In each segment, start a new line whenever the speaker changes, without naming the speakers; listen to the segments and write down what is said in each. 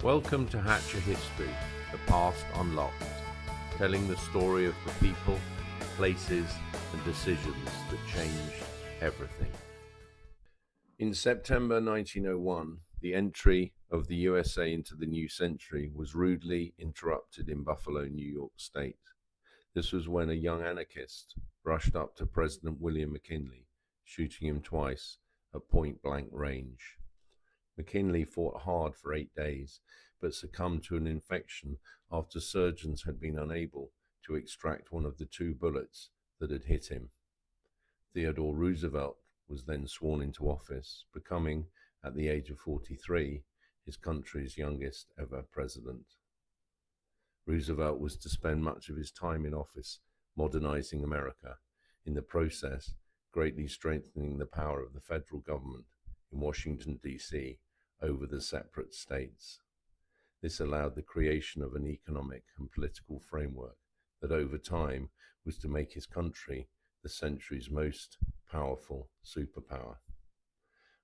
Welcome to Hatcher History, the past unlocked, telling the story of the people, places, and decisions that changed everything. In September 1901, the entry of the USA into the new century was rudely interrupted in Buffalo, New York State. This was when a young anarchist rushed up to President William McKinley, shooting him twice at point-blank range. McKinley fought hard for 8 days, but succumbed to an infection after surgeons had been unable to extract one of the 2 bullets that had hit him. Theodore Roosevelt was then sworn into office, becoming, at the age of 43, his country's youngest ever president. Roosevelt was to spend much of his time in office modernizing America, in the process greatly strengthening the power of the federal government in Washington, D.C., over the separate states. This allowed the creation of an economic and political framework that over time was to make his country the century's most powerful superpower.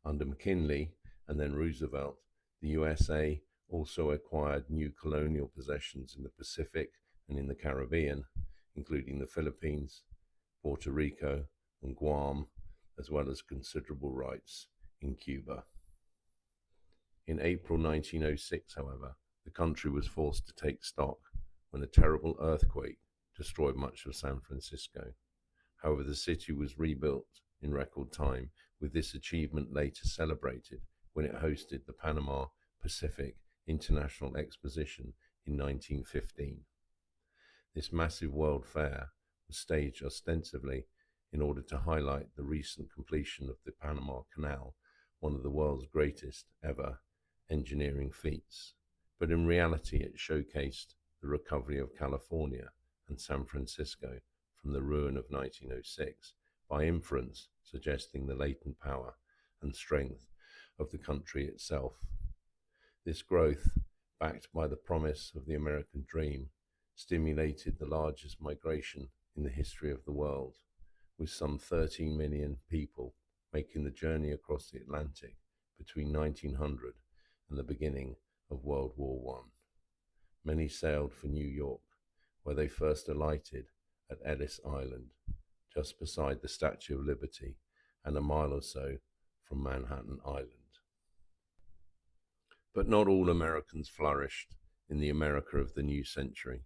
Under McKinley and then Roosevelt, the USA also acquired new colonial possessions in the Pacific and in the Caribbean, including the Philippines, Puerto Rico, and Guam, as well as considerable rights in Cuba. In April 1906, however, the country was forced to take stock when a terrible earthquake destroyed much of San Francisco. However, the city was rebuilt in record time, with this achievement later celebrated when it hosted the Panama Pacific International Exposition in 1915. This massive world fair was staged ostensibly in order to highlight the recent completion of the Panama Canal, one of the world's greatest ever engineering feats, but in reality it showcased the recovery of California and San Francisco from the ruin of 1906, by inference suggesting the latent power and strength of the country itself. This growth, backed by the promise of the American dream, stimulated the largest migration in the history of the world, with some 13 million people making the journey across the Atlantic between 1900 and the beginning of World War I. Many sailed for New York, where they first alighted at Ellis Island, just beside the Statue of Liberty and a mile or so from Manhattan Island. But not all Americans flourished in the America of the new century.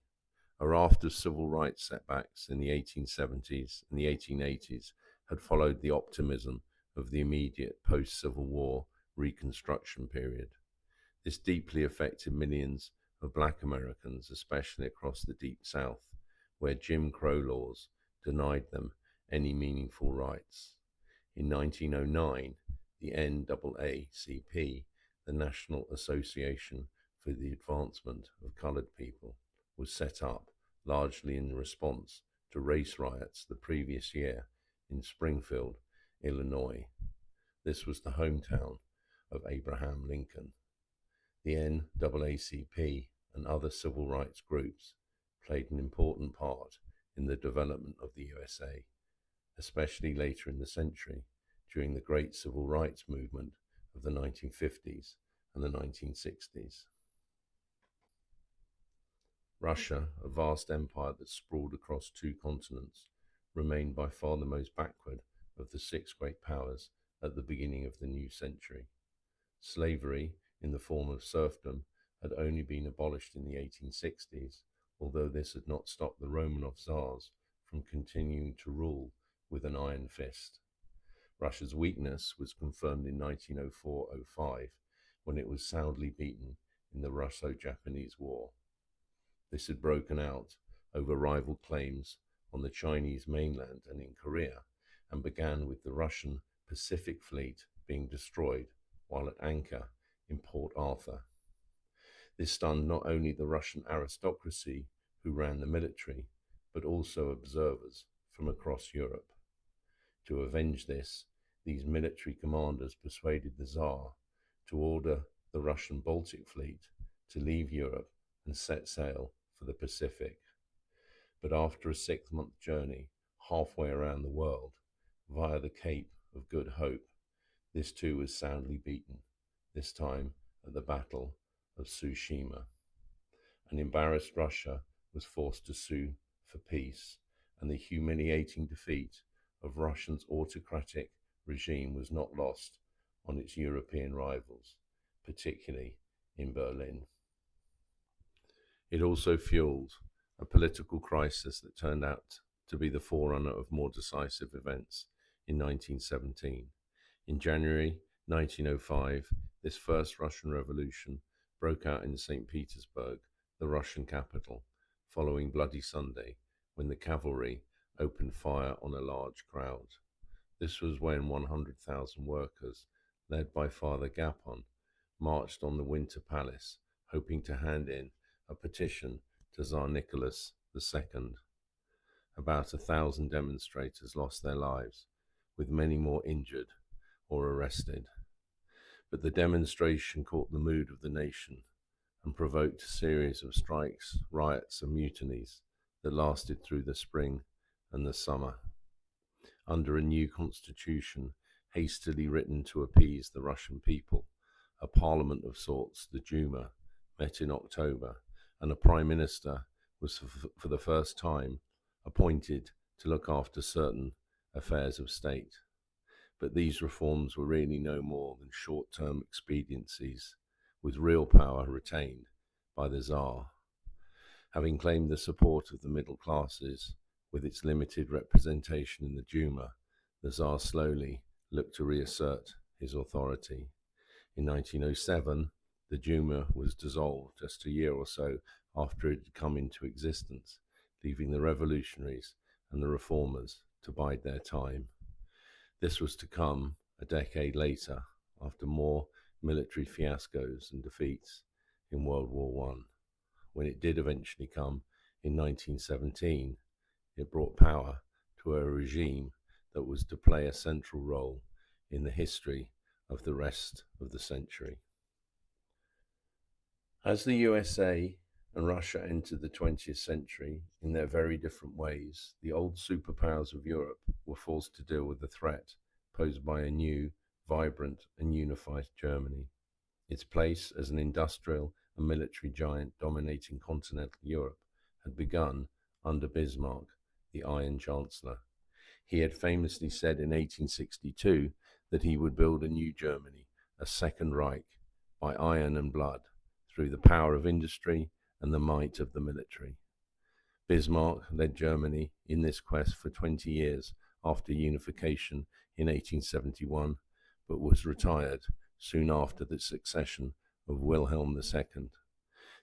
A raft of civil rights setbacks in the 1870s and the 1880s had followed the optimism of the immediate post-Civil War Reconstruction period. This deeply affected millions of Black Americans, especially across the Deep South, where Jim Crow laws denied them any meaningful rights. In 1909, the NAACP, the National Association for the Advancement of Colored People, was set up largely in response to race riots the previous year in Springfield, Illinois. This was the hometown of Abraham Lincoln. The NAACP and other civil rights groups played an important part in the development of the USA, especially later in the century during the great civil rights movement of the 1950s and the 1960s. Russia, a vast empire that sprawled across 2 continents, remained by far the most backward of the 6 great powers at the beginning of the new century. Slavery, in the form of serfdom, had only been abolished in the 1860s, although this had not stopped the Romanov Tsars from continuing to rule with an iron fist. Russia's weakness was confirmed in 1904-05, when it was soundly beaten in the Russo-Japanese War. This had broken out over rival claims on the Chinese mainland and in Korea, and began with the Russian Pacific Fleet being destroyed while at anchor in Port Arthur. This stunned not only the Russian aristocracy who ran the military, but also observers from across Europe. To avenge this, these military commanders persuaded the Tsar to order the Russian Baltic Fleet to leave Europe and set sail for the Pacific. But after a 6-month journey halfway around the world via the Cape of Good Hope, this too was soundly beaten, this time at the Battle of Tsushima. An embarrassed Russia was forced to sue for peace, and the humiliating defeat of Russia's autocratic regime was not lost on its European rivals, particularly in Berlin. It also fueled a political crisis that turned out to be the forerunner of more decisive events in 1917. In January 1905, this first Russian Revolution broke out in St. Petersburg, the Russian capital, following Bloody Sunday, when the cavalry opened fire on a large crowd. This was when 100,000 workers, led by Father Gapon, marched on the Winter Palace, hoping to hand in a petition to Tsar Nicholas II. About 1,000 demonstrators lost their lives, with many more injured or arrested. But the demonstration caught the mood of the nation and provoked a series of strikes, riots, and mutinies that lasted through the spring and the summer. Under a new constitution, hastily written to appease the Russian people, a parliament of sorts, the Duma, met in October, and a prime minister was for the first time appointed to look after certain affairs of state. But these reforms were really no more than short-term expediencies, with real power retained by the Tsar. Having claimed the support of the middle classes with its limited representation in the Duma, the Tsar slowly looked to reassert his authority. In 1907, the Duma was dissolved just a year or so after it had come into existence, leaving the revolutionaries and the reformers to bide their time. This was to come a decade later, after more military fiascos and defeats in World War I. When it did eventually come in 1917, it brought power to a regime that was to play a central role in the history of the rest of the century. As the USA and Russia entered the 20th century in their very different ways, the old superpowers of Europe were forced to deal with the threat posed by a new, vibrant, and unified Germany. Its place as an industrial and military giant dominating continental Europe had begun under Bismarck, the Iron Chancellor. He had famously said in 1862 that he would build a new Germany, a Second Reich, by iron and blood, through the power of industry and the might of the military. Bismarck led Germany in this quest for 20 years after unification in 1871, but was retired soon after the succession of Wilhelm II.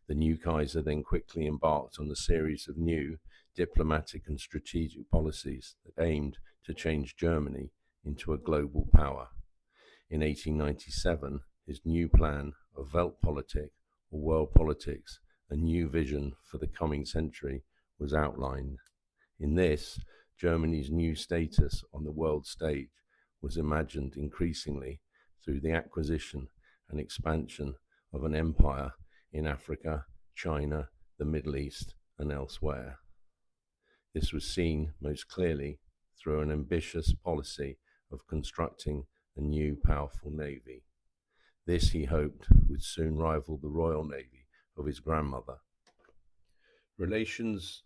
The new Kaiser then quickly embarked on a series of new diplomatic and strategic policies that aimed to change Germany into a global power. In 1897, his new plan of Weltpolitik, or world politics, a new vision for the coming century, was outlined. In this, Germany's new status on the world stage was imagined increasingly through the acquisition and expansion of an empire in Africa, China, the Middle East, and elsewhere. This was seen most clearly through an ambitious policy of constructing a new powerful navy. This, he hoped, would soon rival the Royal Navy of his grandmother. Relations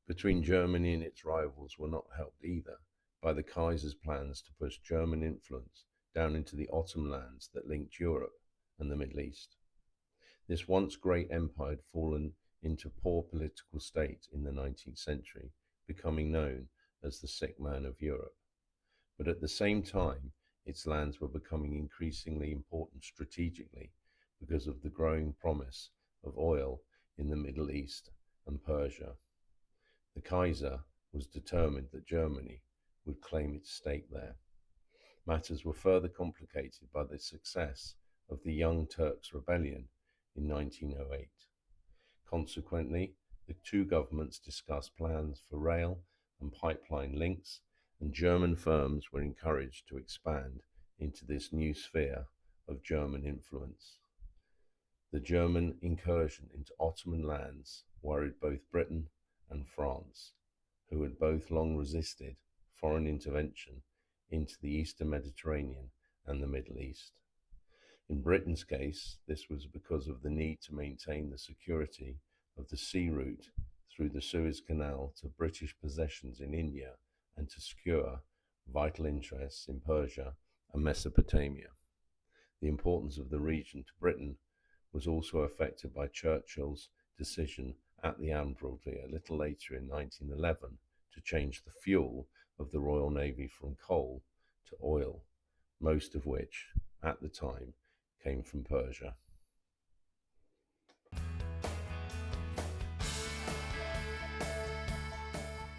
between Germany and its rivals were not helped either by the Kaiser's plans to push German influence down into the Ottoman lands that linked Europe and the Middle East. This once great empire had fallen into poor political state in the 19th century, becoming known as the sick man of Europe. But at the same time, its lands were becoming increasingly important strategically because of the growing promise of oil in the Middle East and Persia. The Kaiser was determined that Germany would claim its stake there. Matters were further complicated by the success of the Young Turks Rebellion in 1908. Consequently, the two governments discussed plans for rail and pipeline links, and German firms were encouraged to expand into this new sphere of German influence. The German incursion into Ottoman lands worried both Britain and France, who had both long resisted foreign intervention into the Eastern Mediterranean and the Middle East. In Britain's case, this was because of the need to maintain the security of the sea route through the Suez Canal to British possessions in India and to secure vital interests in Persia and Mesopotamia. The importance of the region to Britain was also affected by Churchill's decision at the Admiralty a little later in 1911 to change the fuel of the Royal Navy from coal to oil, most of which, at the time, came from Persia.